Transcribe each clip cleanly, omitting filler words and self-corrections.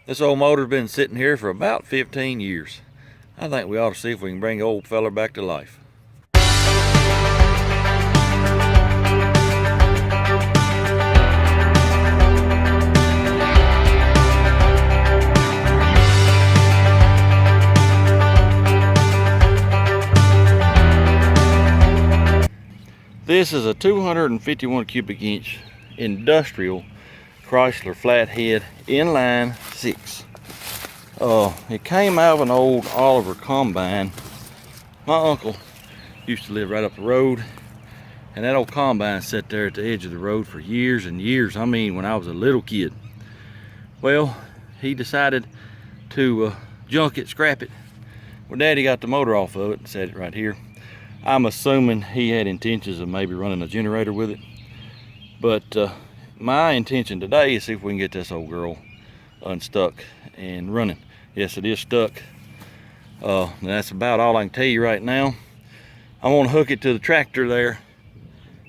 This old motor's been sitting here for about 15 years. I think we ought to see if we can bring the old feller back to life. This is a 251 cubic inch industrial Chrysler Flathead Inline 6. It came out of an old Oliver combine. My uncle used to live right up the road, and that old combine sat there at the edge of the road for years and years. I mean, when I was a little kid. Well, he decided to junk it, scrap it. Well, Daddy got the motor off of it and set it right here. I'm assuming he had intentions of maybe running a generator with it, but my intention today is see if we can get this old girl unstuck and running. Yes, it is stuck. That's about all I can tell you right now. I want to hook it to the tractor there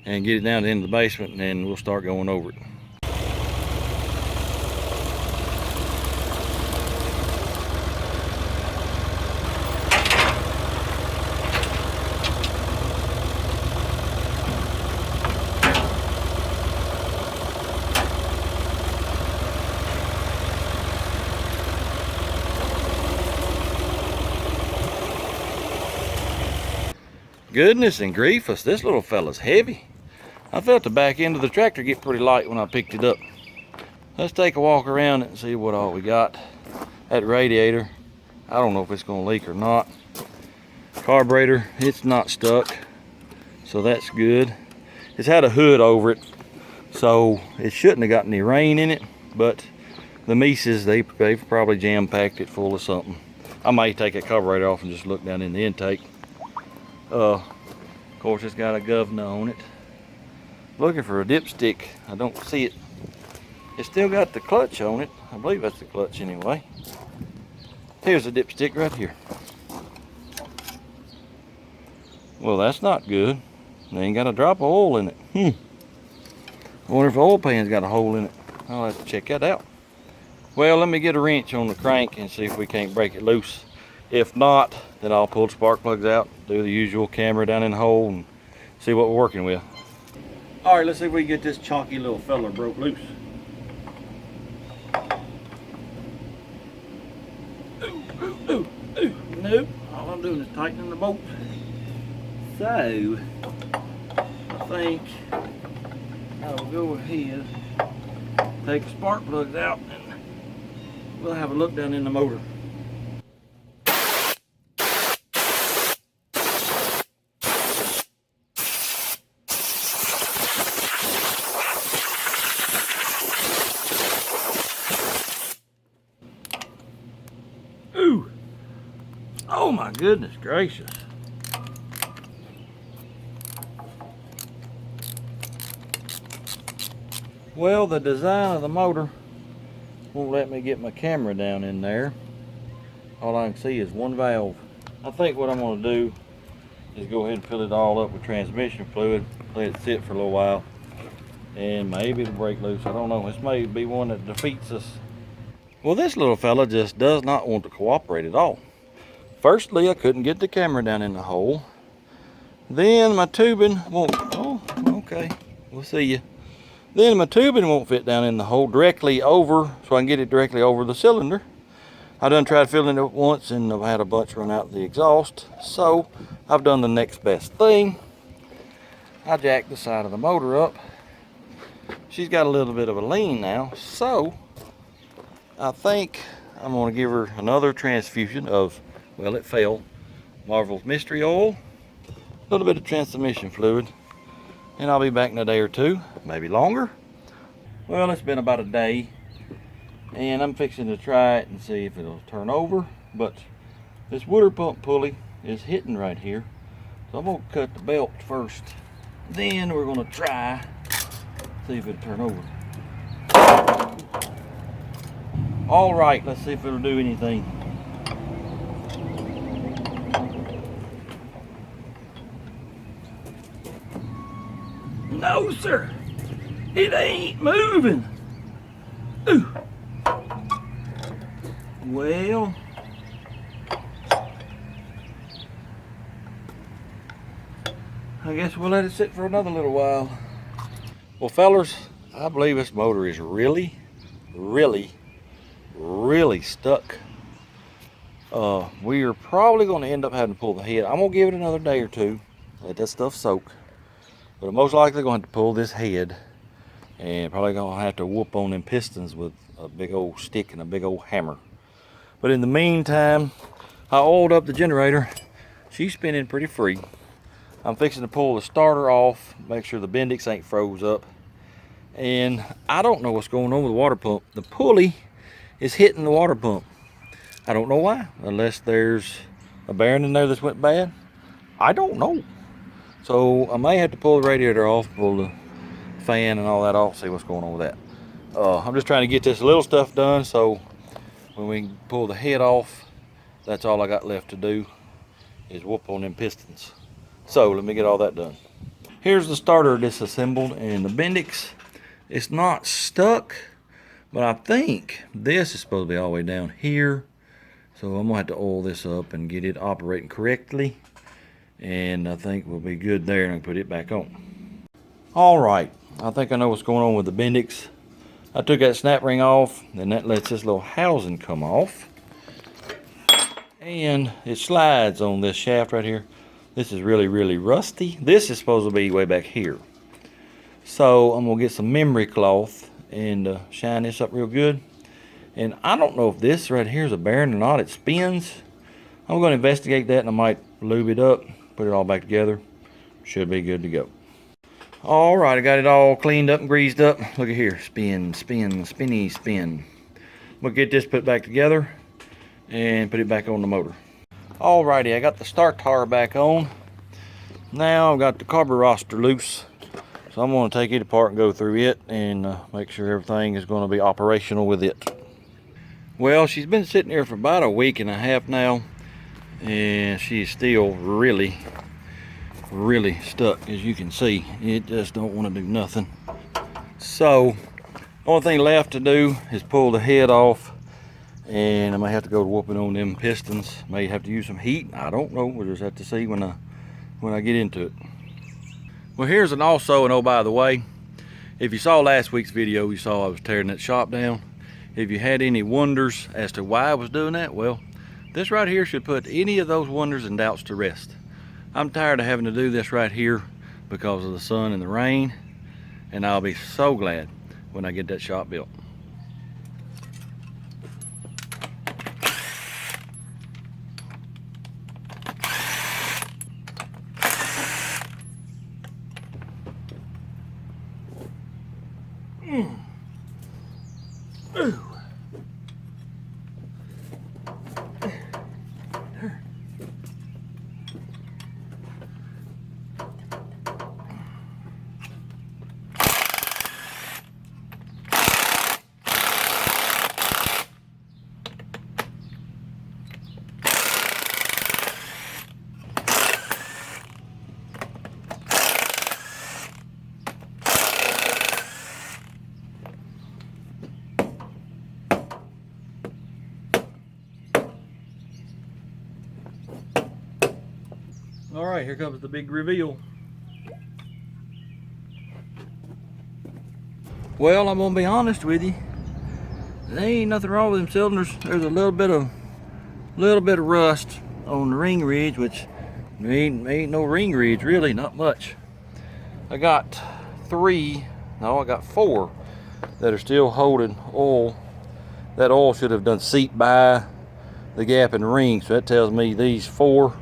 and get it down to the end of the basement, and then we'll start going over it. Goodness and griefus, this little fella's heavy. I felt the back end of the tractor get pretty light when I picked it up. Let's take a walk around it and see what all we got. That radiator, I don't know if it's gonna leak or not. Carburetor, it's not stuck, so that's good. It's had a hood over it, so it shouldn't have got any rain in it, but the Mises, they've probably jam-packed it full of something. I may take that carburetor off and just look down in the intake. Of course, it's got a governor on it. Looking for a dipstick. I don't see it. It's still got the clutch on it. I believe that's the clutch anyway. Here's a dipstick right here. Well, that's not good. They ain't got a drop of oil in it. I wonder if the oil pan's got a hole in it. I'll have to check that out. Well, let me get a wrench on the crank and see if we can't break it loose. If not, then I'll pull the spark plugs out, do the usual camera down in the hole, and see what we're working with. All right, let's see if we can get this chonky little fella broke loose. Ooh. Nope, all I'm doing is tightening the bolt. So, I think I'll go ahead, take the spark plugs out, and we'll have a look down in the motor. Ooh! Oh my goodness gracious. Well, the design of the motor won't let me get my camera down in there. All I can see is one valve. I think what I'm going to do is go ahead and fill it all up with transmission fluid, let it sit for a little while, and maybe it'll break loose. I don't know. This may be one that defeats us. Well, this little fella just does not want to cooperate at all. Firstly, I couldn't get the camera down in the hole. Then my tubing won't, oh, okay, we'll see you. Then my tubing won't fit down in the hole directly over, so I can get it directly over the cylinder. I done tried filling it once and I've had a bunch run out the exhaust. So I've done the next best thing. I jacked the side of the motor up. She's got a little bit of a lean now, so I think I'm going to give her another transfusion of, well, it failed, Marvel's Mystery Oil, a little bit of transmission fluid, and I'll be back in a day or two, maybe longer. Well, it's been about a day, and I'm fixing to try it and see if it'll turn over, but this water pump pulley is hitting right here, so I'm going to cut the belt first. Then we're going to try, see if it'll turn over. All right, let's see if it'll do anything. No, sir. It ain't moving. Ooh. Well, I guess we'll let it sit for another little while. Well, fellers, I believe this motor is really, really, really stuck. We are probably going to end up having to pull the head. I'm going to give it another day or two, let that stuff soak. But I'm most likely going to have to pull this head and probably going to have to whoop on them pistons with a big old stick and a big old hammer. But in the meantime, I oiled up the generator. She's spinning pretty free. I'm fixing to pull the starter off, make sure the Bendix ain't froze up. And I don't know what's going on with the water pump. The pulley is hitting the water pump. I don't know why, unless there's a bearing in there that's went bad. I don't know. So I may have to pull the radiator off, pull the fan and all that off, see what's going on with that. I'm just trying to get this little stuff done, so when we pull the head off, that's all I got left to do is whoop on them pistons. So let me get all that done. Here's the starter disassembled, and the Bendix, it's not stuck, but I think this is supposed to be all the way down here. So I'm gonna have to oil this up and get it operating correctly, and I think we'll be good there, and I can put it back on. All right, I think I know what's going on with the Bendix. I took that snap ring off, and that lets this little housing come off, and it slides on this shaft right here. This is really, really rusty. This is supposed to be way back here. So I'm gonna get some memory cloth and shine this up real good. And I don't know if this right here is a bearing or not. It spins. I'm gonna investigate that, and I might lube it up, put it all back together. Should be good to go. All right, I got it all cleaned up and greased up. Look at here, spin, spin, spinny, spin. We'll get this put back together and put it back on the motor. Alrighty, I got the start tar back on. Now I've got the carburetor loose, so I'm going to take it apart and go through it and make sure everything is going to be operational with it. Well, she's been sitting here for about a week and a half now, and she's still really, really stuck. As you can see, it just don't want to do nothing. So the only thing left to do is pull the head off, and I may have to go to whooping on them pistons. May have to use some heat. I don't know. We'll just have to see when I get into it. Well, here's an also, and oh, by the way, if you saw last week's video, you saw I was tearing that shop down. If you had any wonders as to why I was doing that, well, this right here should put any of those wonders and doubts to rest. I'm tired of having to do this right here because of the sun and the rain, and I'll be so glad when I get that shop built. Ooh. All right, here comes the big reveal. Well, I'm gonna be honest with you. There ain't nothing wrong with them cylinders. There's a little bit of rust on the ring ridge, which ain't no ring ridge really, not much. I got I got 4 that are still holding oil. That oil should have done seeped by the gap in the ring, so that tells me these 4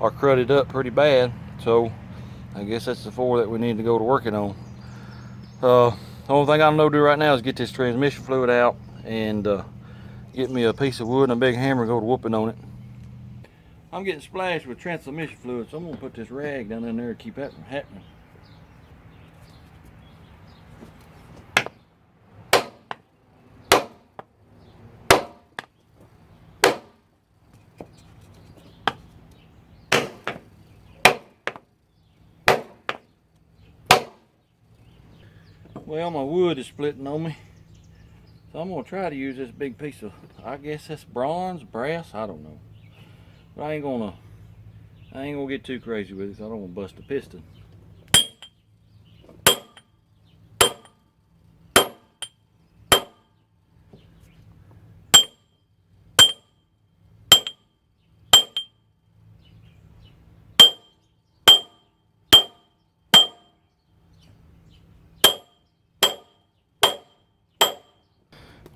are crudted up pretty bad. So I guess that's the 4 that we need to go to working on. The only thing I'm gonna do right now is get this transmission fluid out and get me a piece of wood and a big hammer and go to whooping on it. I'm getting splashed with transmission fluid, so I'm gonna put this rag down in there to keep that from happening. Well, my wood is splitting on me, so So I'm gonna try to use this big piece of, I guess that's bronze, brass, I don't know. But I ain't gonna get too crazy with it, so I don't wanna bust the piston.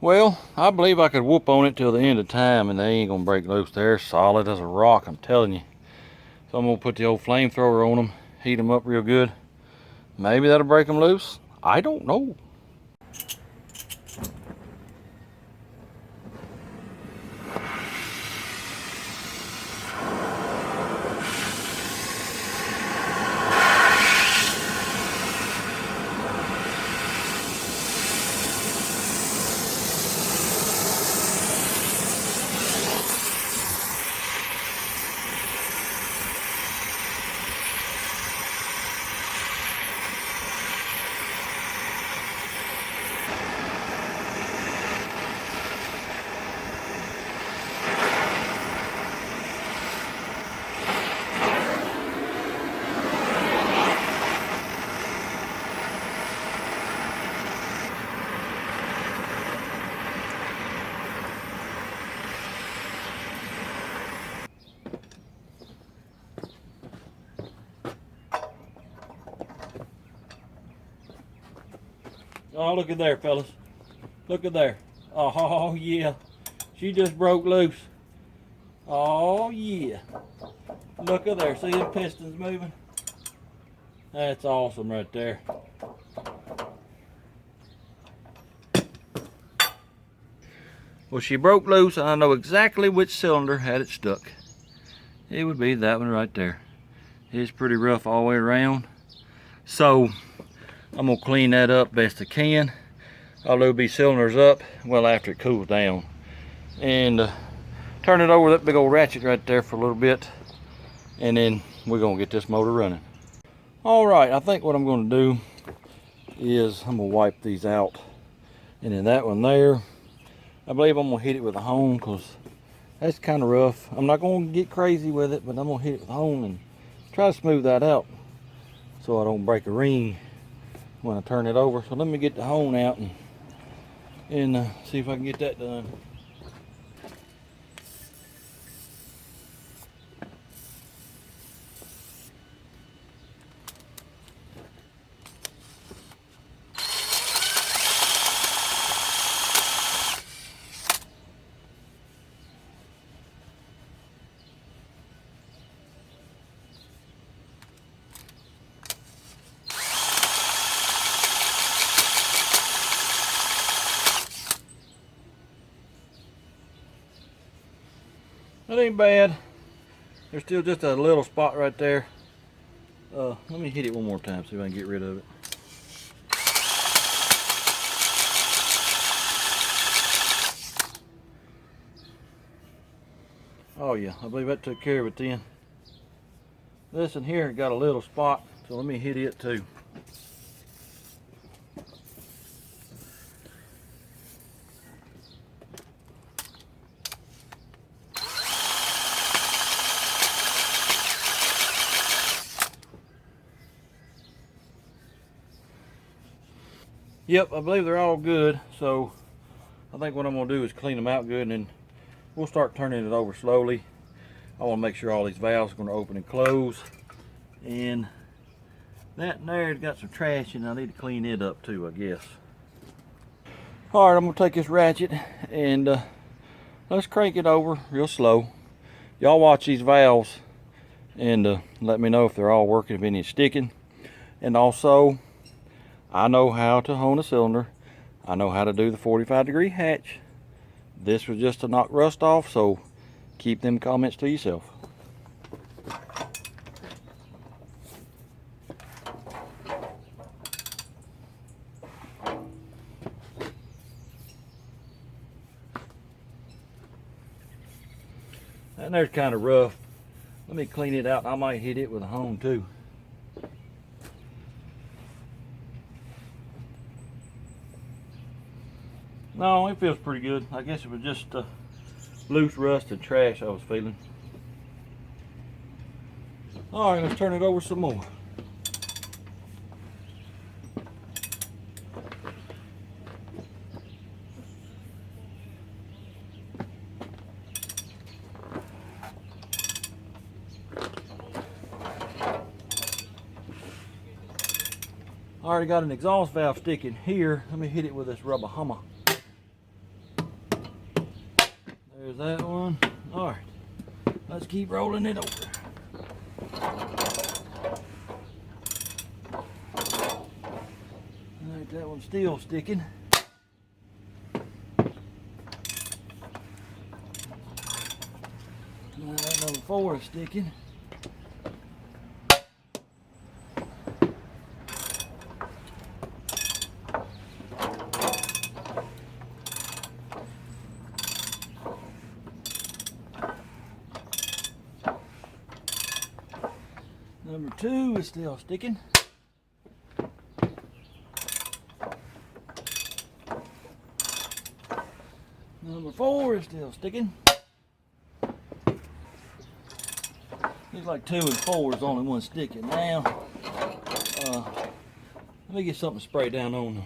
Well, I believe I could whoop on it till the end of time and they ain't gonna break loose. They're solid as a rock, I'm telling you. So I'm gonna put the old flamethrower on them, heat them up real good. Maybe that'll break them loose. I don't know. Oh, look at there, fellas. Look at there. Oh, yeah. She just broke loose. Oh, yeah. Look at there. See them pistons moving? That's awesome right there. Well, she broke loose, and I know exactly which cylinder had it stuck. It would be that one right there. It's pretty rough all the way around. So, I'm gonna clean that up best I can. I'll load these cylinders up, well, after it cools down. And turn it over that big old ratchet right there for a little bit. And then we're gonna get this motor running. All right, I think what I'm gonna do is I'm gonna wipe these out. And then that one there, I believe I'm gonna hit it with a hone because that's kind of rough. I'm not gonna get crazy with it, but I'm gonna hit it with a hone and try to smooth that out so I don't break a ring when I turn it over. So let me get the hone out and see if I can get that done. That ain't bad. There's still just a little spot right there. Let me hit it one more time, see if I can get rid of it. Oh yeah, I believe that took care of it then. This in here got a little spot, so let me hit it too. Yep, I believe they're all good, so I think what I'm going to do is clean them out good and then we'll start turning it over slowly. I want to make sure all these valves are going to open and close. And that in there's got some trash and I need to clean it up too, I guess. Alright, I'm going to take this ratchet and let's crank it over real slow. Y'all watch these valves and let me know if they're all working, if any is sticking. And also, I know how to hone a cylinder. I know how to do the 45-degree hatch. This was just to knock rust off, so keep them comments to yourself. And there's kind of rough. Let me clean it out. I might hit it with a hone too. No, it feels pretty good. I guess it was just loose rust and trash I was feeling. All right, let's turn it over some more. I already got an exhaust valve sticking here. Let me hit it with this rubber hammer. There's that one. All right, let's keep rolling it over. All right, that one's still sticking. All right, number 4 is sticking. Number 2 is still sticking. Number 4 is still sticking. Looks like 2 and 4 is only one sticking now. Let me get something to spray down on them.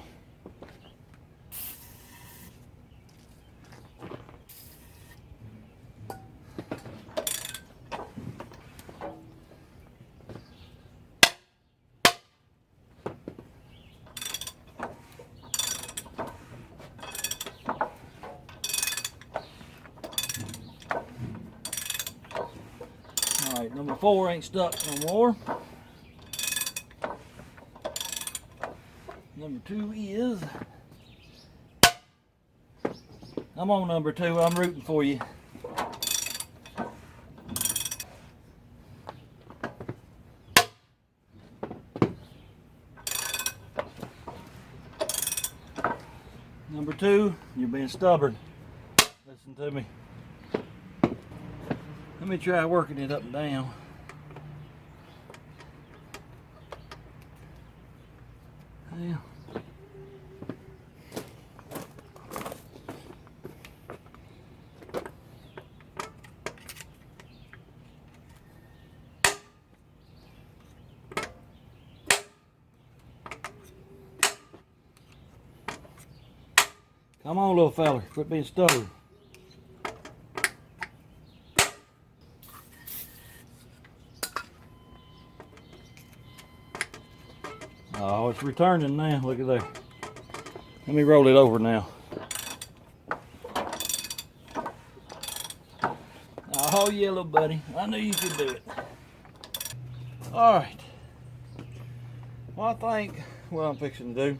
Alright, number 4 ain't stuck no more. Number 2 is. I'm on number 2. I'm rooting for you. Number 2, you're being stubborn. Listen to me. Let me try working it up and down. Yeah. Come on, little fella, quit being stubborn. Oh, it's returning now. Look at that. Let me roll it over now. Oh, yeah, little buddy. I knew you could do it. All right. Well, I think what I'm fixing to do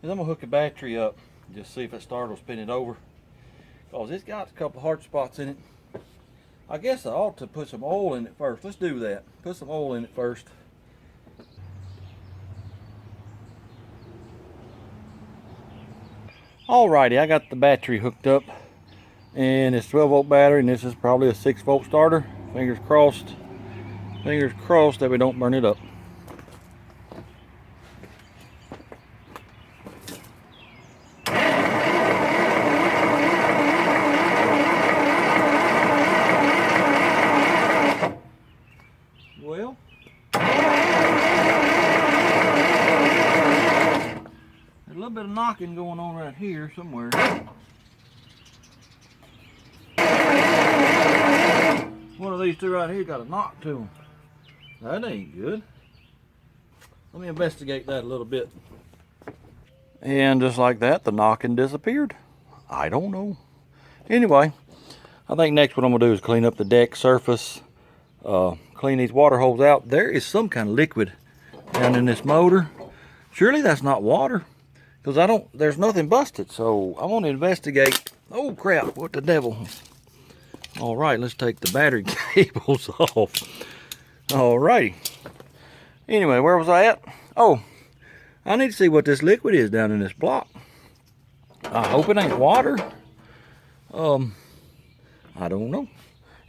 is I'm going to hook the battery up. Just see if it starts, will spin it over. Because it's got a couple hard spots in it. I guess I ought to put some oil in it first. Let's do that. Put some oil in it first. Alrighty, I got the battery hooked up. And it's 12-volt battery, and this is probably a 6-volt starter. Fingers crossed. Fingers crossed that we don't burn it up. Well, there's a little bit of knocking going on right here somewhere. One of these two right here got a knock to them. That ain't good. Let me investigate that a little bit. And just like that, the knocking disappeared. I don't know. Anyway, I think next what I'm gonna do is clean up the deck surface, clean these water holes out. There is some kind of liquid down in this motor. Surely that's not water, because there's nothing busted. So I want to investigate. Oh crap, what the devil. All right, let's take the battery cables off. All righty. Anyway, where was I at? Oh, I need to see what this liquid is down in this block. I hope it ain't water. I don't know.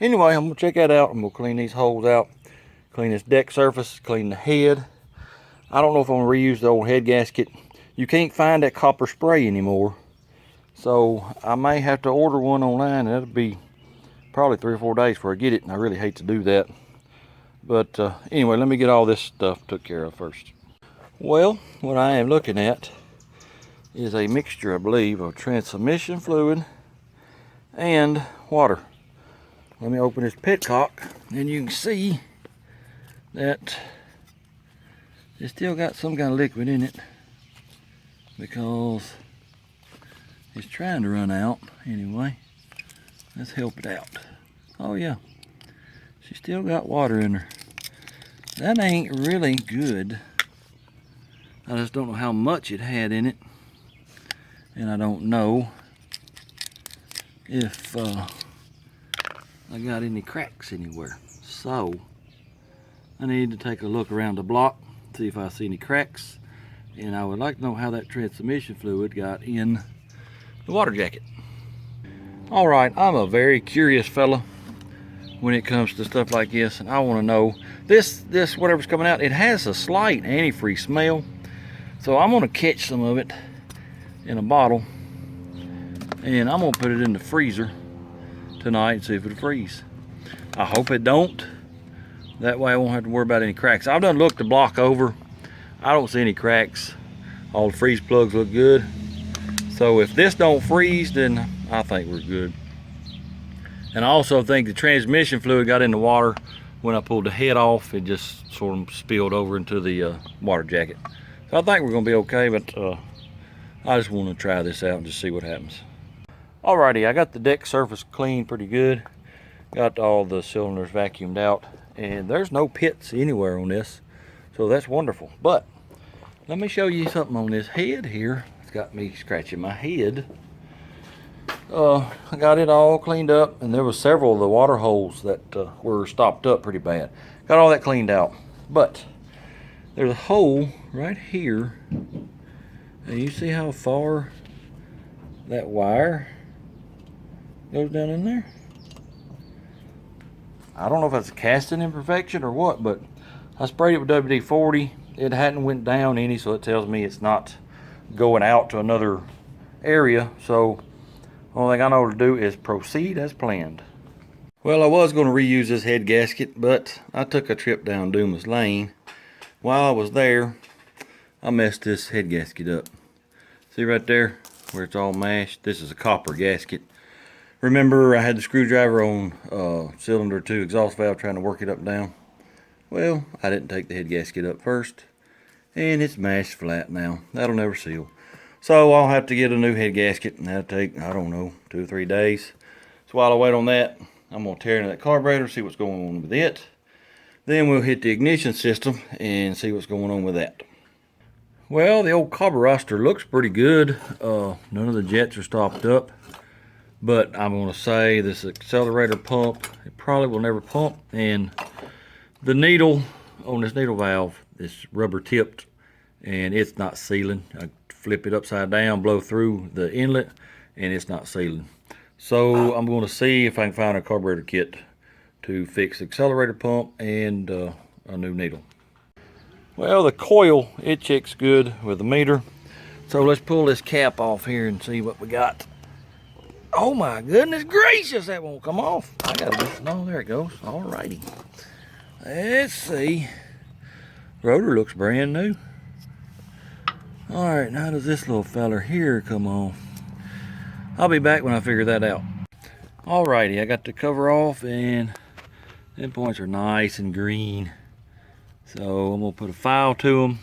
Anyway, I'm gonna check that out and we'll clean these holes out. Clean this deck surface, clean the head. I don't know if I'm gonna reuse the old head gasket. You can't find that copper spray anymore. So I may have to order one online, and that'll be probably 3 or 4 days before I get it, and I really hate to do that. But anyway, let me get all this stuff took care of first. Well, what I am looking at is a mixture, I believe, of transmission fluid and water. Let me open this petcock, and you can see that it's still got some kind of liquid in it because it's trying to run out anyway. Let's help it out. Oh yeah, she still got water in her. That ain't really good. I just don't know how much it had in it, and I don't know if I got any cracks anywhere. So I need to take a look around the block, see if I see any cracks, and I would like to know how that transmission fluid got in the water jacket. All right, I'm a very curious fella when it comes to stuff like this, and I want to know this whatever's coming out, it has a slight antifreeze smell, so I'm going to catch some of it in a bottle, and I'm going to put it in the freezer tonight and see if it'll freeze. I hope it don't. That way I won't have to worry about any cracks. I've done looked the block over. I don't see any cracks. All the freeze plugs look good. So if this don't freeze, then I think we're good. And I also think the transmission fluid got in the water when I pulled the head off. It just sort of spilled over into the water jacket. So I think we're gonna be okay, but I just want to try this out and just see what happens. Alrighty, I got the deck surface cleaned pretty good. Got all the cylinders vacuumed out, and there's no pits anywhere on this, so that's wonderful. But let me show you something on this head here. It's got me scratching my head. I got it all cleaned up, and there was several of the water holes that were stopped up pretty bad. Got all that cleaned out, but there's a hole right here, and you see how far that wire goes down in there? I don't know if that's a casting imperfection or what, but I sprayed it with WD-40. It hadn't went down any, so it tells me it's not going out to another area. So only thing I know to do is proceed as planned. Well, I was going to reuse this head gasket, but I took a trip down Dumas Lane. While I was there, I messed this head gasket up. See right there where it's all mashed? This is a copper gasket. Remember, I had the screwdriver on cylinder 2 exhaust valve trying to work it up and down. Well, I didn't take the head gasket up first, and it's mashed flat now. That'll never seal. So I'll have to get a new head gasket, and that'll take, I don't know, 2 or 3 days. So while I wait on that, I'm going to tear into that carburetor, see what's going on with it. Then we'll hit the ignition system and see what's going on with that. Well, the old carburetor looks pretty good. None of the jets are stopped up. But I'm going to say this accelerator pump, it probably will never pump. And the needle on this needle valve is rubber tipped, and it's not sealing. I flip it upside down, blow through the inlet, and it's not sealing. So I'm going to see if I can find a carburetor kit to fix the accelerator pump and a new needle. Well, the coil, it checks good with the meter. So let's pull this cap off here and see what we got. Oh my goodness gracious, that won't come off. I gotta, no, there it goes. Alrighty. Let's see. Rotor looks brand new. Alright, now does this little feller here come off? I'll be back when I figure that out. Alrighty, I got the cover off, and them points are nice and green. So I'm gonna put a file to them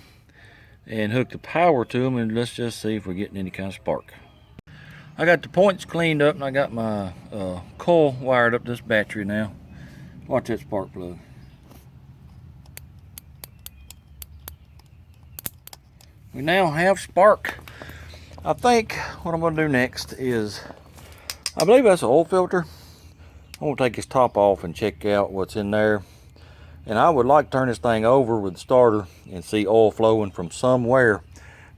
and hook the power to them, and let's just see if we're getting any kind of spark. I got the points cleaned up, and I got my coil wired up to this battery now. Watch that spark plug. We now have spark. I think what I'm going to do next is, I believe that's an oil filter. I'm going to take this top off and check out what's in there. And I would like to turn this thing over with the starter and see oil flowing from somewhere.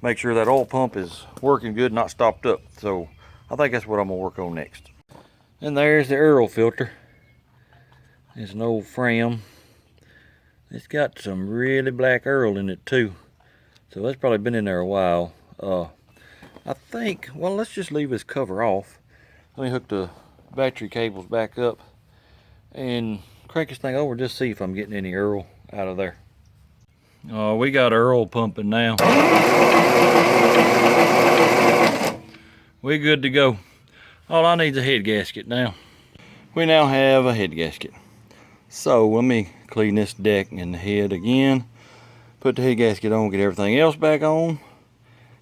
Make sure that oil pump is working good, not stopped up. So I think that's what I'm going to work on next. And there's the oil filter. It's an old Fram. It's got some really black oil in it too. So that's probably been in there a while. I think, well, let's just leave this cover off. Let me hook the battery cables back up and crank this thing over, just see if I'm getting any Earl out of there. We got Earl pumping now. We good to go. All I need is a head gasket now. We now have a head gasket. So let me clean this deck and the head again. Put the head gasket on, get everything else back on.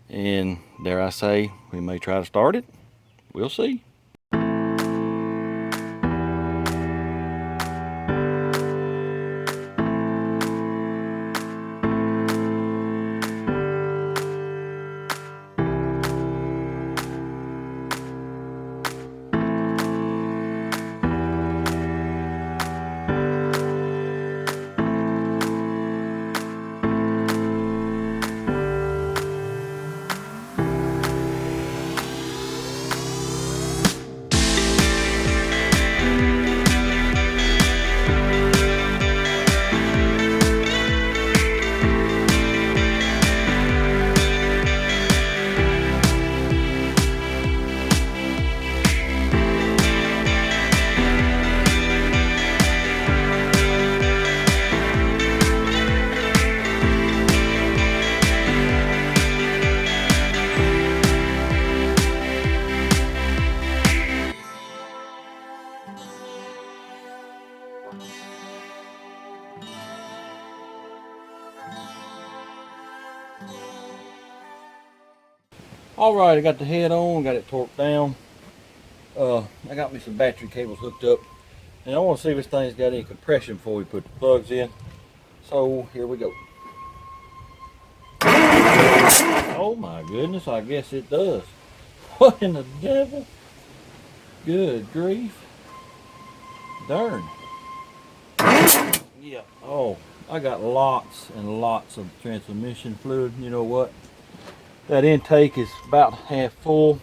And dare I say, we may try to start it. We'll see. Alright, I got the head on, got it torqued down. I got me some battery cables hooked up. And I want to see if this thing's got any compression before we put the plugs in. So, here we go. Oh my goodness, I guess it does. What in the devil? Good grief. Darn. Yeah, oh, I got lots and lots of transmission fluid. You know what? That intake is about half full.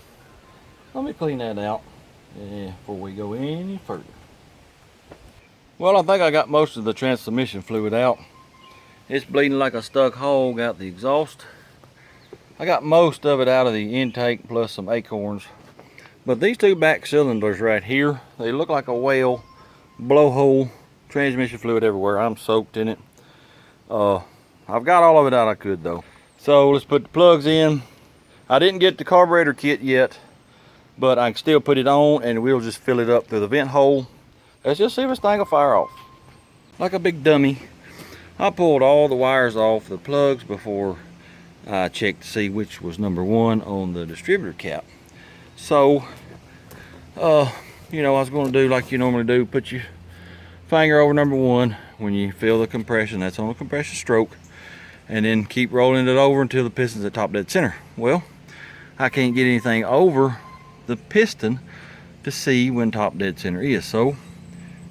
Let me clean that out before we go any further. Well, I think I got most of the transmission fluid out. It's bleeding like a stuck hog out the exhaust. I got most of it out of the intake plus some acorns. But these two back cylinders right here, they look like a whale, blowhole, transmission fluid everywhere. I'm soaked in it. I've got all of it out I could though. So let's put the plugs in. I didn't get the carburetor kit yet, but I can still put it on and we'll just fill it up through the vent hole. Let's just see if this thing will fire off. Like a big dummy, I pulled all the wires off the plugs before I checked to see which was number 1 on the distributor cap. So, you know, I was going to do like you normally do, put your finger over number 1 when you feel the compression. That's on a compression stroke. And then keep rolling it over until the piston's at top dead center. Well, I can't get anything over the piston to see when top dead center is. So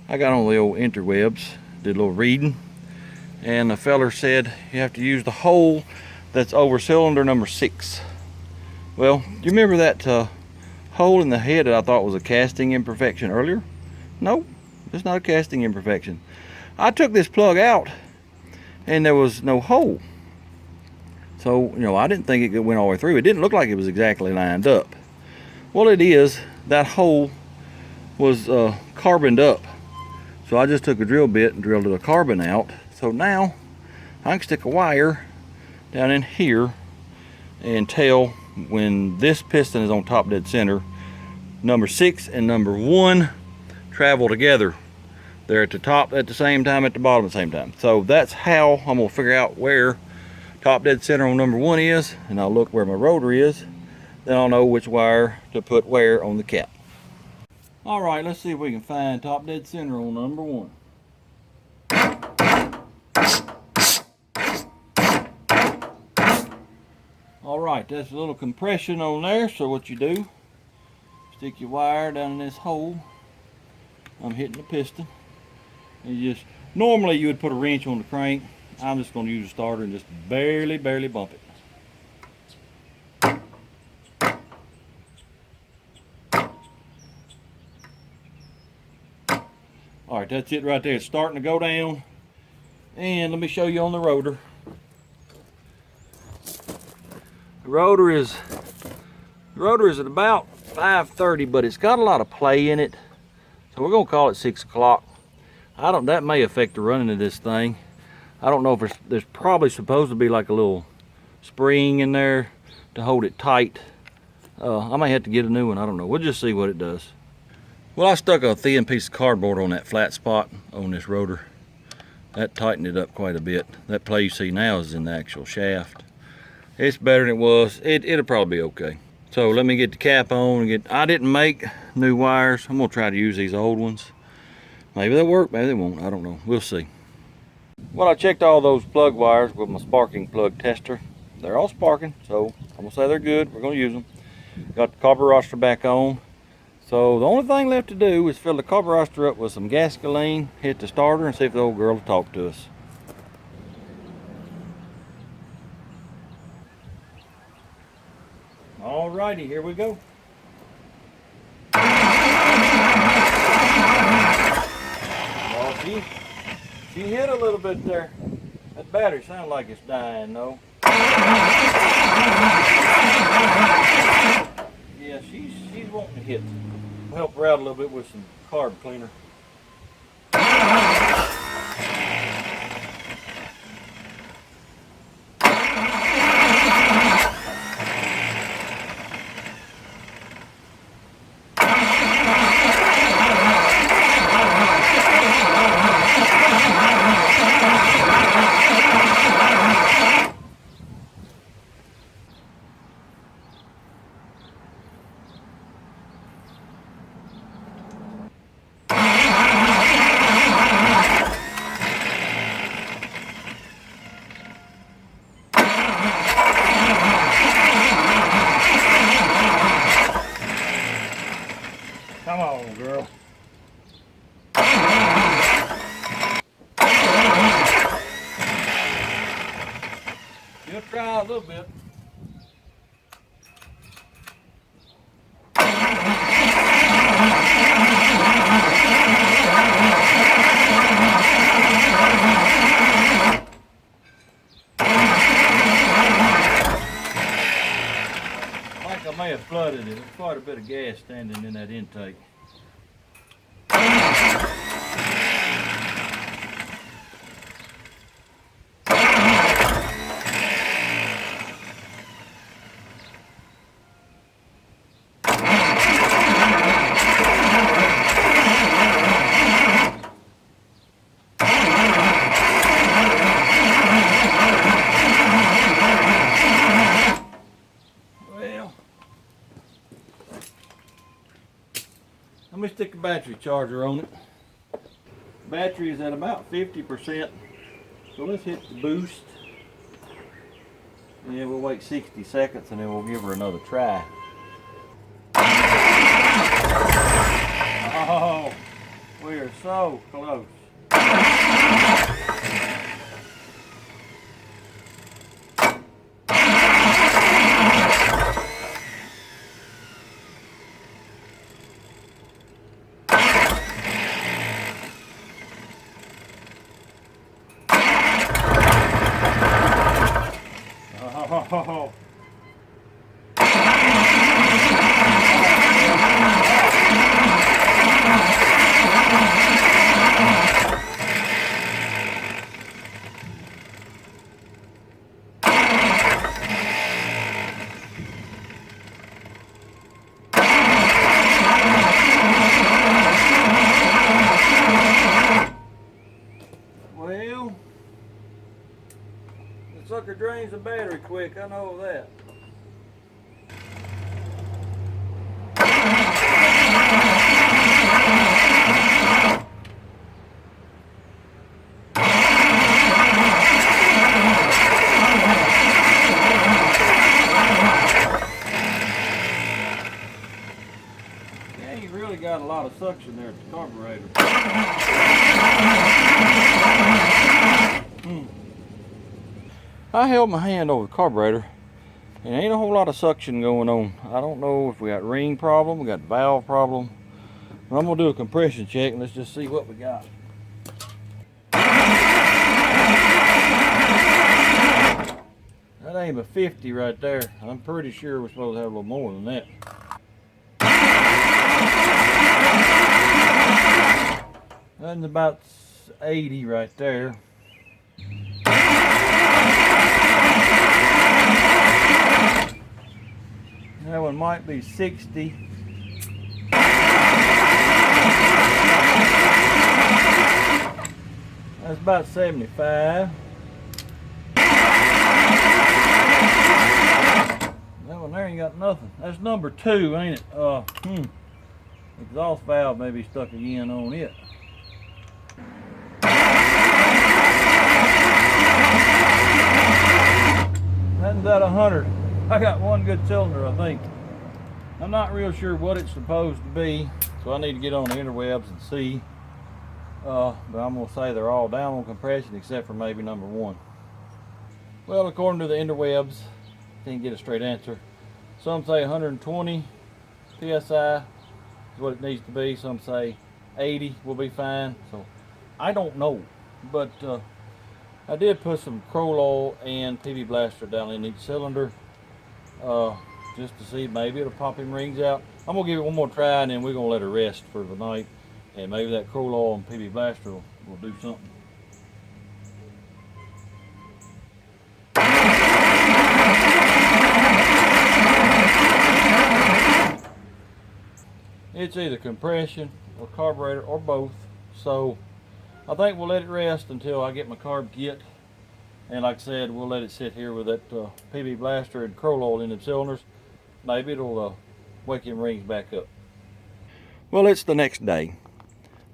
I got on the old interwebs, did a little reading, and the feller said you have to use the hole that's over cylinder number 6. Well, do you remember that hole in the head that I thought was a casting imperfection earlier? Nope, it's not a casting imperfection. I took this plug out and there was no hole. So, you know, I didn't think it went all the way through. It didn't look like it was exactly lined up. Well, it is. That hole was carboned up. So I just took a drill bit and drilled the carbon out. So now I can stick a wire down in here and tell when this piston is on top dead center, number 6 and number 1 travel together. They're at the top at the same time, at the bottom at the same time. So that's how I'm gonna figure out where top dead center on number 1 is, and I'll look where my rotor is. Then I'll know which wire to put where on the cap. All right, let's see if we can find top dead center on number 1. All right, that's a little compression on there. So what you do, stick your wire down in this hole. I'm hitting the piston. And you just, normally you would put a wrench on the crank. I'm just going to use a starter and just barely bump it. All right, that's it right there. It's starting to go down. And let me show you on the rotor. The rotor is The rotor is at about 5:30, but it's got a lot of play in it, so we're gonna call it 6 o'clock. That may affect the running of this thing. I don't know if there's probably supposed to be like a little spring in there to hold it tight. I may have to get a new one, I don't know. We'll just see what it does. Well, I stuck a thin piece of cardboard on that flat spot on this rotor. That tightened it up quite a bit. That play you see now is in the actual shaft. It's better than it was. It'll probably be okay. So let me get the cap on and I didn't make new wires. I'm gonna try to use these old ones. Maybe they'll work, maybe they won't, I don't know. We'll see. Well, I checked all those plug wires with my sparking plug tester. They're all sparking, so I'm gonna say they're good. We're gonna use them. Got the carburetor back on. So the only thing left to do is fill the carburetor up with some gasoline, hit the starter, and see if the old girl will talk to us. Alrighty, here we go. Well, she hit a little bit there. That battery sounds like it's dying though. Yeah, she's wanting to hit. I'll help her out a little bit with some carb cleaner. Come on, girl. You'll try a little bit. I may have flooded it. There's quite a bit of gas standing in that intake. Let me stick a battery charger on it. Battery is at about 50%. So let's hit the boost. And then we'll wait 60 seconds and then we'll give her another try. Oh, we are so close. Oh. Well, the sucker drains the battery quick, I know that. Yeah, you really got a lot of suction there at the carburetor. I held my hand over the carburetor and ain't a whole lot of suction going on. I don't know if we got ring problem, we got valve problem. But I'm gonna do a compression check and let's just see what we got. That ain't a 50 right there. I'm pretty sure we're supposed to have a little more than that. That's about 80 right there. That one might be 60. That's about 75. That one there ain't got nothing. That's number 2, ain't it? Exhaust valve may be stuck again on it. That's about 100. I got one good cylinder, I think. I'm not real sure what it's supposed to be, so I need to get on the interwebs and see. But I'm going to say they're all down on compression except for maybe number 1. Well, according to the interwebs, didn't get a straight answer. Some say 120 psi is what it needs to be. Some say 80 will be fine. So I don't know, but I did put some Kroll oil and PB Blaster down in each cylinder, just to see maybe it'll pop them rings out. I'm gonna give it one more try and then we're gonna let it rest for the night, and maybe that Kroll oil and PB Blaster will do something. It's either compression or carburetor or both, so I think we'll let it rest until I get my carb kit, and like I said, we'll let it sit here with that PB Blaster and Kroll oil in the cylinders. Maybe it'll wake them rings back up. Well, it's the next day.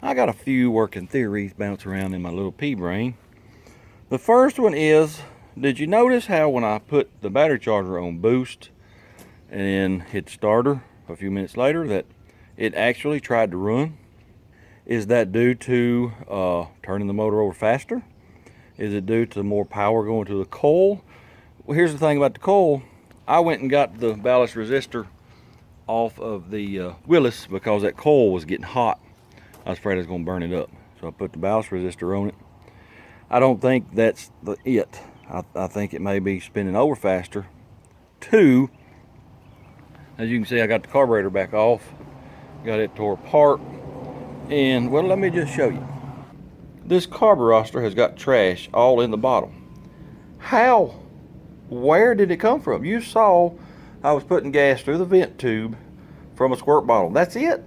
I got a few working theories bounce around in my little pea brain. The first one is, did you notice how when I put the battery charger on boost and then hit starter a few minutes later that it actually tried to run? Is that due to turning the motor over faster? Is it due to more power going to the coil? Well, here's the thing about the coil. I went and got the ballast resistor off of the Willis because that coil was getting hot. I was afraid I was going to burn it up. So I put the ballast resistor on it. I don't think that's it. I think it may be spinning over faster. 2, as you can see, I got the carburetor back off. Got it tore apart. And, well, let me just show you. This carburetor has got trash all in the bottom. How? Where did it come from? You saw I was putting gas through the vent tube from a squirt bottle. That's it.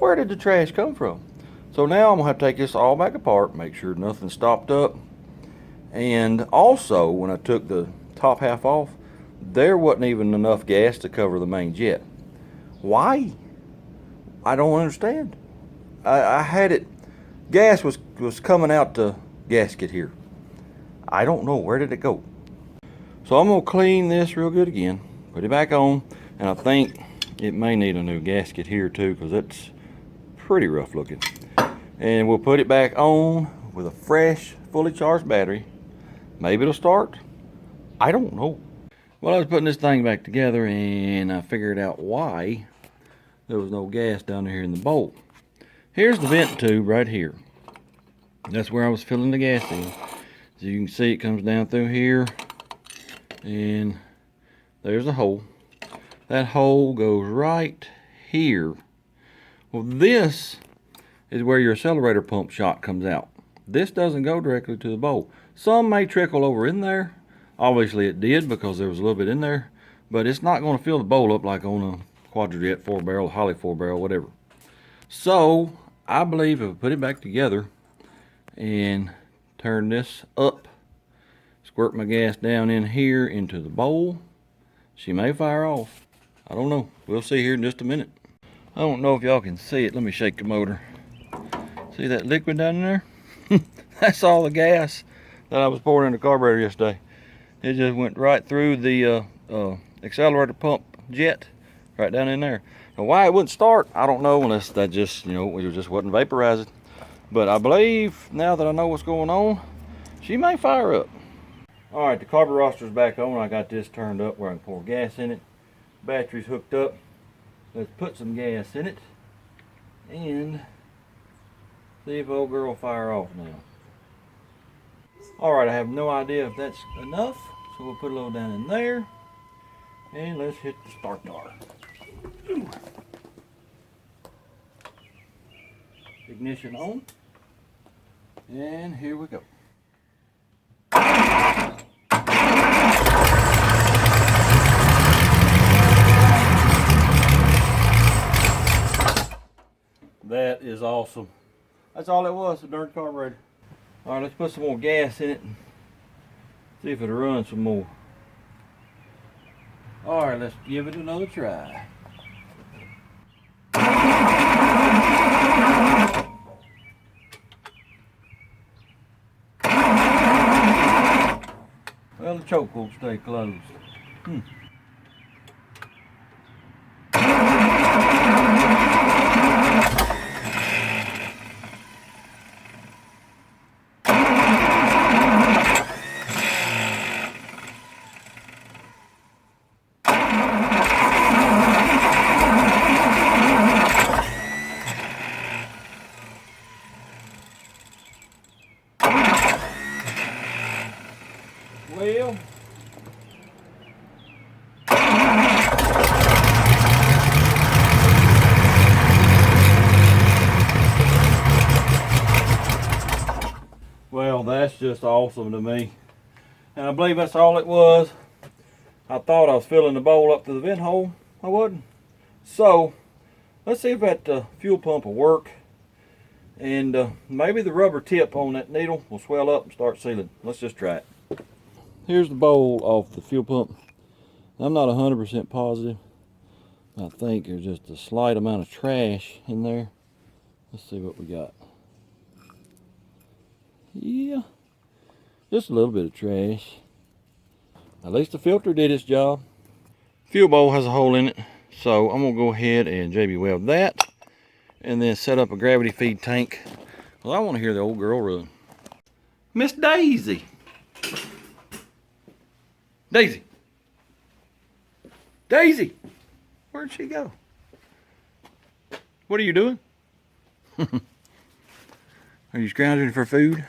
Where did the trash come from? So now I'm going to have to take this all back apart, make sure nothing's stopped up. And also, when I took the top half off, there wasn't even enough gas to cover the main jet. Why? I don't understand. I had it, gas was coming out the gasket here. I don't know, where did it go? So I'm gonna clean this real good again, put it back on, and I think it may need a new gasket here too, because it's pretty rough looking. And we'll put it back on with a fresh, fully charged battery. Maybe it'll start, I don't know. Well, I was putting this thing back together and I figured out why there was no gas down there in the bolt. Here's the vent tube right here. That's where I was filling the gas in. As you can see, it comes down through here, and there's a hole. That hole goes right here. Well, this is where your accelerator pump shot comes out. This doesn't go directly to the bowl. Some may trickle over in there. Obviously it did because there was a little bit in there, but it's not going to fill the bowl up like on a Quadrajet 4-barrel, Holly 4-barrel, whatever. So I believe if I put it back together and turn this up, squirt my gas down in here into the bowl, she may fire off. I don't know. We'll see here in just a minute. I don't know if y'all can see it. Let me shake the motor. See that liquid down there? That's all the gas that I was pouring in the carburetor yesterday. It just went right through the accelerator pump jet, right down in there. Now why it wouldn't start, I don't know, unless that just, it just wasn't vaporizing. But I believe, now that I know what's going on, she may fire up. All right, the carburetor's back on. I got this turned up where I can pour gas in it. Battery's hooked up. Let's put some gas in it and see if old girl will fire off now. All right, I have no idea if that's enough, So we'll put a little down in there. And let's hit the start bar. Ignition on. And here we go. That is awesome. That's all it was, a darn carburetor. All right, let's put some more gas in it and see if it'll run some more. All right, let's give it another try. Well, the choke won't stay closed. Well, that's just awesome to me. And I believe that's all it was. I thought I was filling the bowl up to the vent hole. I wasn't. So, let's see if that fuel pump will work. And maybe the rubber tip on that needle will swell up and start sealing. Let's just try it. Here's the bowl off the fuel pump. I'm not 100% positive. I think there's just a slight amount of trash in there. Let's see what we got. Yeah, just a little bit of trash. At least the filter did its job. Fuel bowl has a hole in it, so I'm gonna go ahead and JB weld that and then set up a gravity feed tank. Well, I want to hear the old girl run. Miss Daisy. Daisy. Daisy. Where'd she go? What are you doing? Are you scrounging for food?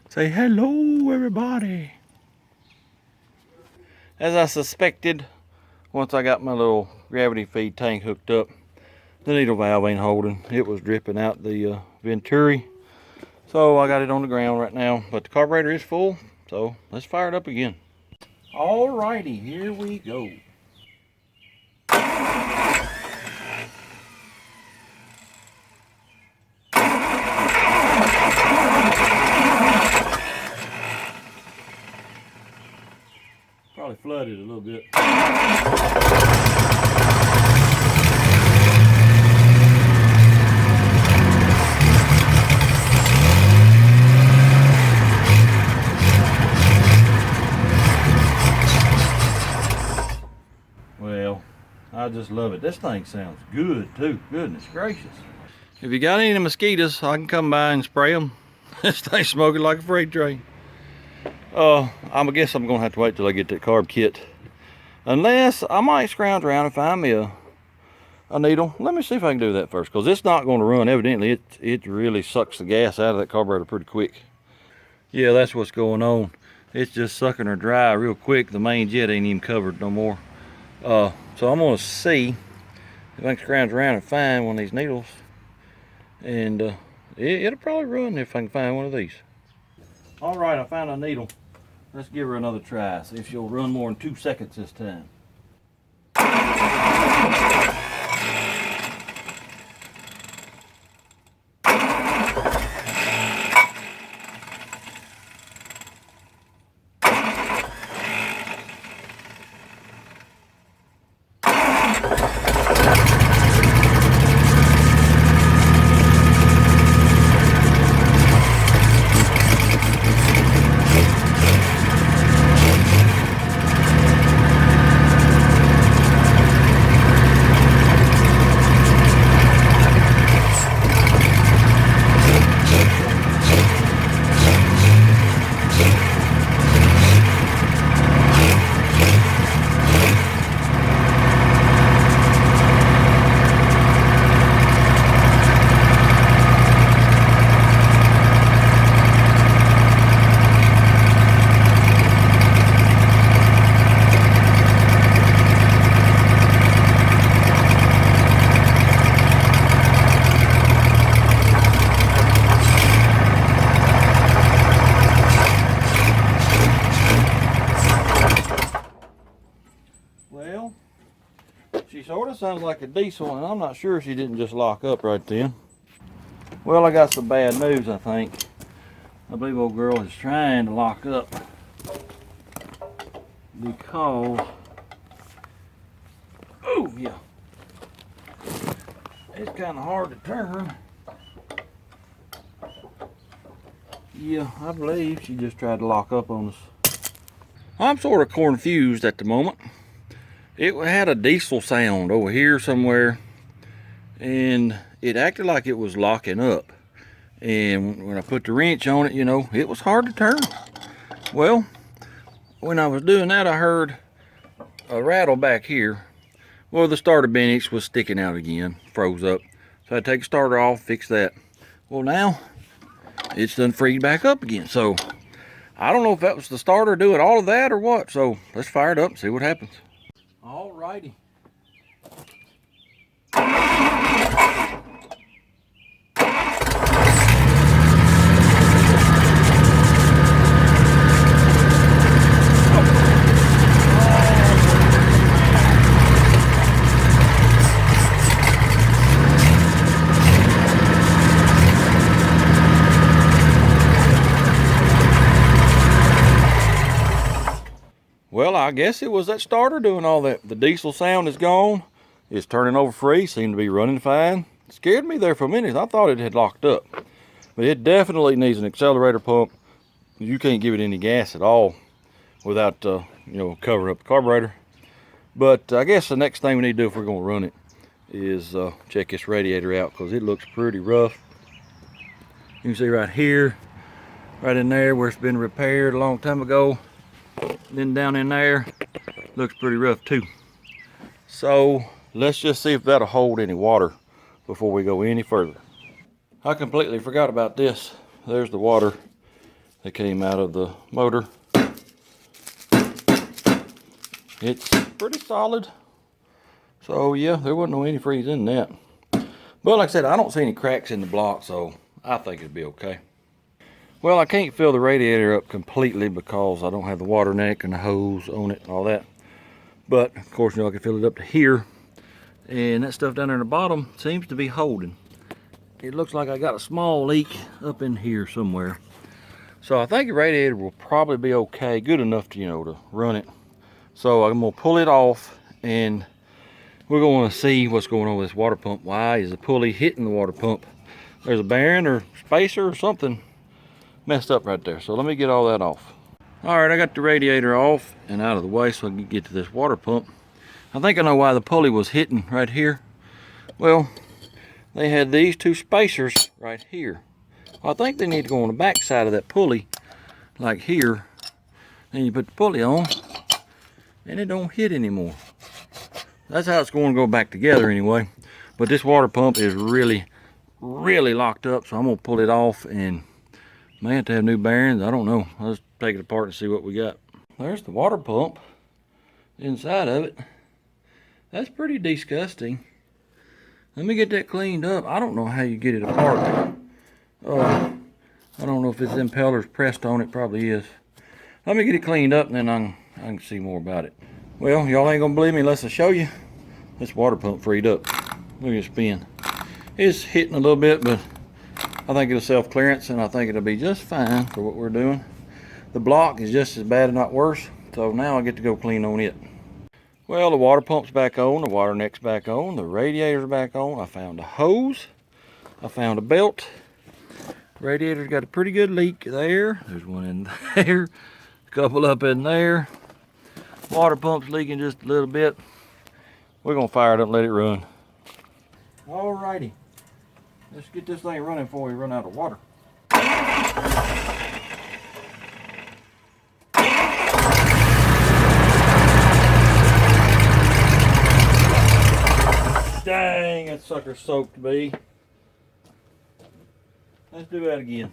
Say hello, everybody. As I suspected, once I got my little gravity feed tank hooked up, the needle valve ain't holding. It was dripping out the venturi. So I got it on the ground right now, but the carburetor is full, so let's fire it up again. Alrighty, here we go. Probably flooded a little bit. Well, I just love it. This thing sounds good too. Goodness gracious. If you got any mosquitoes, I can come by and spray them. This thing's smoking like a freight train. I guess I'm gonna have to wait till I get that carb kit. Unless I might scrounge around and find me a needle. Let me see if I can do that first, because it's not going to run. Evidently, it really sucks the gas out of that carburetor pretty quick. Yeah, that's what's going on. It's just sucking her dry real quick. The main jet ain't even covered no more. So I'm gonna see if I can scrounge around and find one of these needles. And it'll probably run if I can find one of these. All right, I found a needle. Let's give her another try. See if she'll run more than 2 seconds this time. that sounds like a diesel, and I'm not sure she didn't just lock up right then. Well, I got some bad news, I think. I believe old girl is trying to lock up because, oh yeah, it's kind of hard to turn. Yeah, I believe she just tried to lock up on us. I'm sort of confused at the moment. It had a diesel sound over here somewhere, and it acted like it was locking up. And when I put the wrench on it, you know, it was hard to turn. Well, when I was doing that, I heard a rattle back here. Well, the starter bench was sticking out again, froze up. So I had to take the starter off, fix that. Well, now it's done freed back up again. So I don't know if that was the starter doing all of that or what. So let's fire it up and see what happens. All righty. Well, I guess it was that starter doing all that. The diesel sound is gone. It's turning over free. Seemed to be running fine. It scared me there for a minute. I thought it had locked up. But it definitely needs an accelerator pump. You can't give it any gas at all without, you know, covering up the carburetor. But I guess the next thing we need to do if we're going to run it is check this radiator out, because it looks pretty rough. You can see right here, right in there where it's been repaired a long time ago. Then down in there, looks pretty rough too. So let's just see if that'll hold any water before we go any further. I completely forgot about this. There's the water that came out of the motor. It's pretty solid. So yeah, there wasn't no antifreeze in that. But like I said, I don't see any cracks in the block, so I think it'll be okay. Well, I can't fill the radiator up completely because I don't have the water neck and the hose on it and all that. But of course, you know, I can fill it up to here. And that stuff down there in the bottom seems to be holding. It looks like I got a small leak up in here somewhere. So I think the radiator will probably be okay, good enough to, you know, to run it. So I'm gonna pull it off and we're gonna see what's going on with this water pump. Why is the pulley hitting the water pump? There's a bearing or spacer or something messed up right there. So let me get all that off. All right, I got the radiator off and out of the way so I can get to this water pump. I think I know why the pulley was hitting right here. Well, they had these two spacers right here. Well, I think they need to go on the back side of that pulley, like here. Then you put the pulley on and it don't hit anymore. That's how it's going to go back together anyway. But this water pump is really locked up, so I'm gonna pull it off and may have to have new bearings. I don't know. I'll just take it apart and see what we got. There's the water pump inside of it. That's pretty disgusting. Let me get that cleaned up. I don't know how you get it apart. I don't know if it's impellers pressed on it. Probably is. Let me get it cleaned up and then I can see more about it. Well, y'all ain't gonna believe me unless I show you. This water pump freed up. Look at it spin. It's hitting a little bit, but I think it'll self-clearance and I think it'll be just fine for what we're doing. The block is just as bad, if not worse, so now I get to go clean on it. Well, the water pump's back on, the water neck's back on, the radiator's back on. I found a hose, I found a belt. Radiator's got a pretty good leak there. There's one in there, a couple up in there. Water pump's leaking just a little bit. We're gonna fire it up and let it run. Alrighty. Let's get this thing running before we run out of water. Dang, that sucker soaked me. Let's do that again.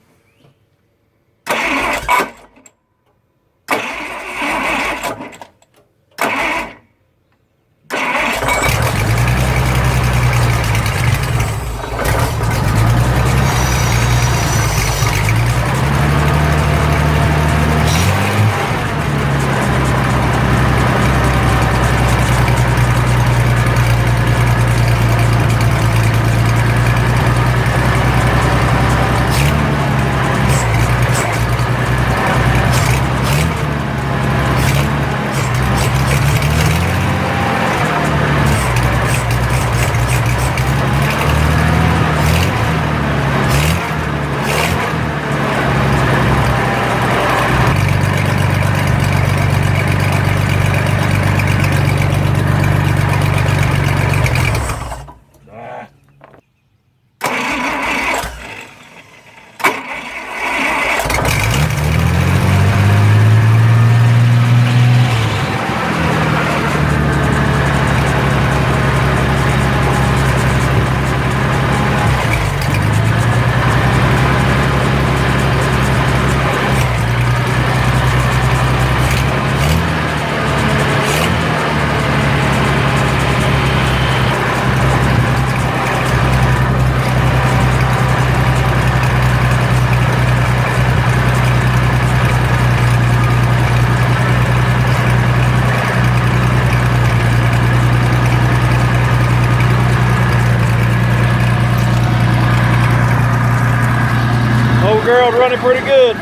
girl's running pretty good.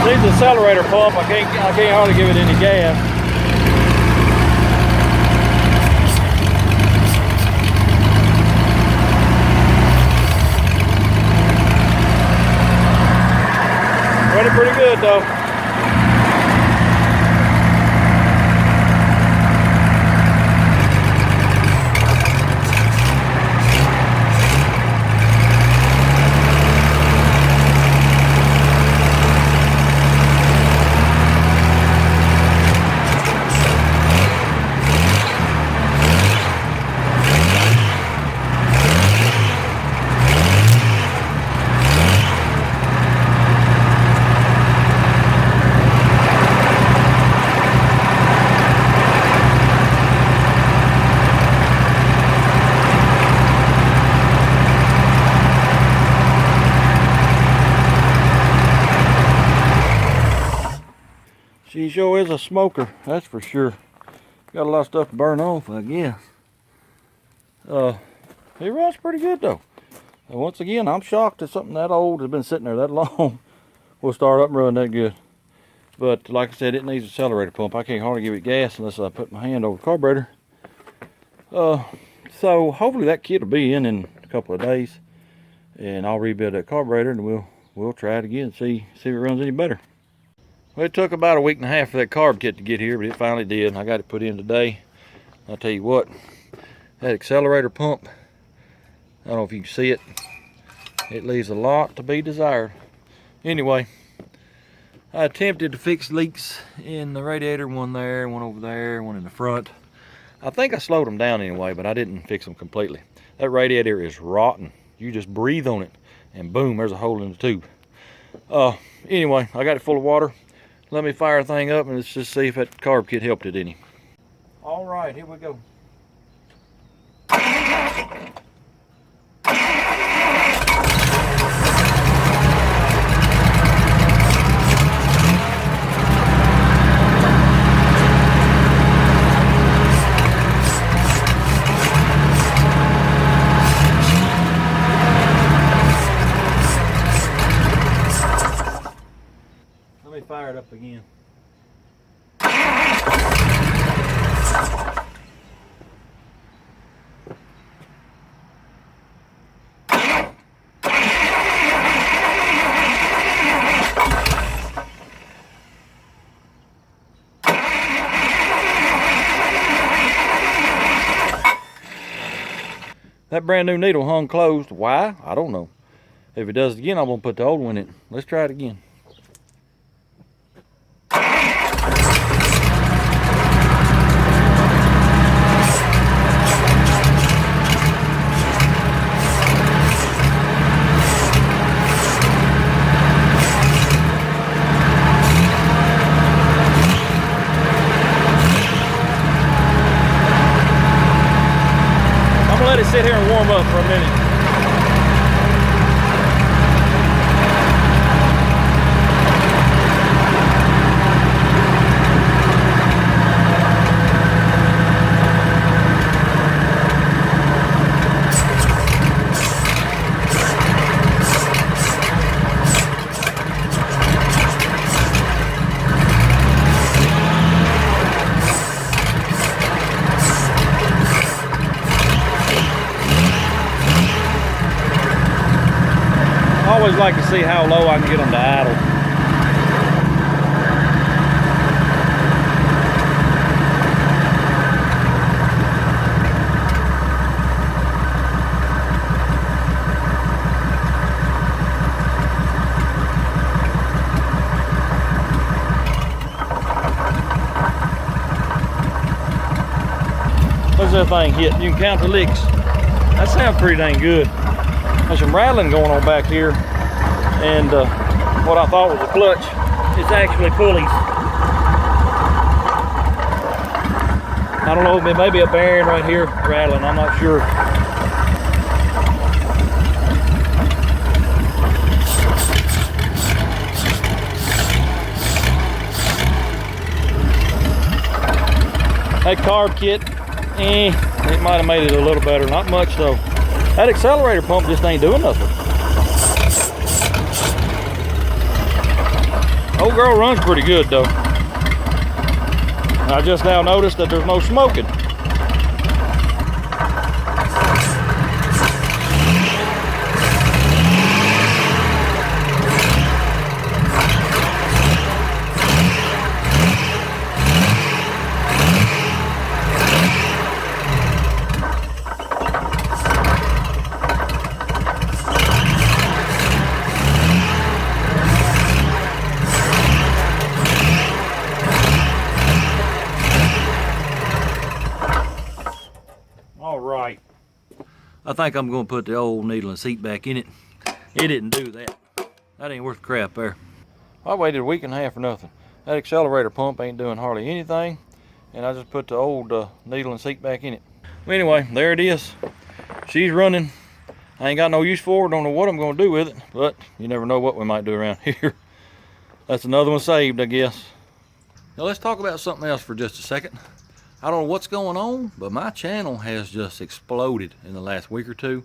Needs an accelerator pump. I can't hardly give it any gas. Running pretty good though. She sure is a smoker, that's for sure. Got a lot of stuff to burn off, I guess. It runs pretty good though. And once again, I'm shocked that something that old has been sitting there that long will start up and run that good. But like I said, it needs an accelerator pump. I can't hardly give it gas unless I put my hand over the carburetor. So hopefully that kit will be in a couple of days, and I'll rebuild that carburetor and we'll try it again, see if it runs any better. Well, it took about a week and a half for that carb kit to get here, but it finally did. I got it put in today. I'll tell you what, that accelerator pump, I don't know if you can see it, it leaves a lot to be desired. Anyway, I attempted to fix leaks in the radiator, one there, one over there, one in the front. I think I slowed them down anyway, but I didn't fix them completely. That radiator is rotten. You just breathe on it and boom, there's a hole in the tube. Anyway, I got it full of water. Let me fire the thing up and let's just see if that carb kit helped it any. All right, here we go. Fire it up again. That brand new needle hung closed. Why? I don't know. If it does it again, I'm gonna put the old one in it. Let's try it again. Let it sit here and warm up for a minute. I always like to see how low I can get them to idle. What's that thing hit? You can count the licks. That sounds pretty dang good. There's some rattling going on back here, and what I thought was a clutch, it's actually pulleys. I don't know, maybe a bearing right here rattling, I'm not sure. That carb kit, it might have made it a little better, not much though. That accelerator pump just ain't doing nothing. Old girl runs pretty good though. I just now noticed that there's no smoking. All right, I think I'm going to put the old needle and seat back in it. It didn't do that. That ain't worth the crap there. I waited a week and a half for nothing. That accelerator pump ain't doing hardly anything, and I just put the old needle and seat back in it. Well, anyway, there it is. She's running. I ain't got no use for it. Don't know what I'm going to do with it, but you never know what we might do around here. That's another one saved, I guess. Now let's talk about something else for just a second. I don't know what's going on, but my channel has just exploded in the last week or two.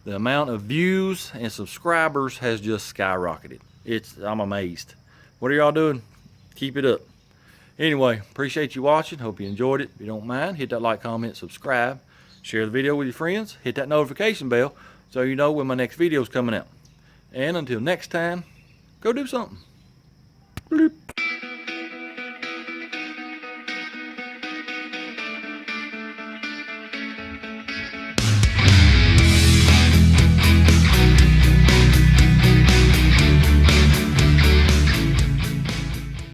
The amount of views and subscribers has just skyrocketed. I'm amazed. What are y'all doing? Keep it up. Anyway, appreciate you watching. Hope you enjoyed it. If you don't mind, hit that like, comment, subscribe. Share the video with your friends. Hit that notification bell so you know when my next video is coming out. And until next time, go do something. Bloop.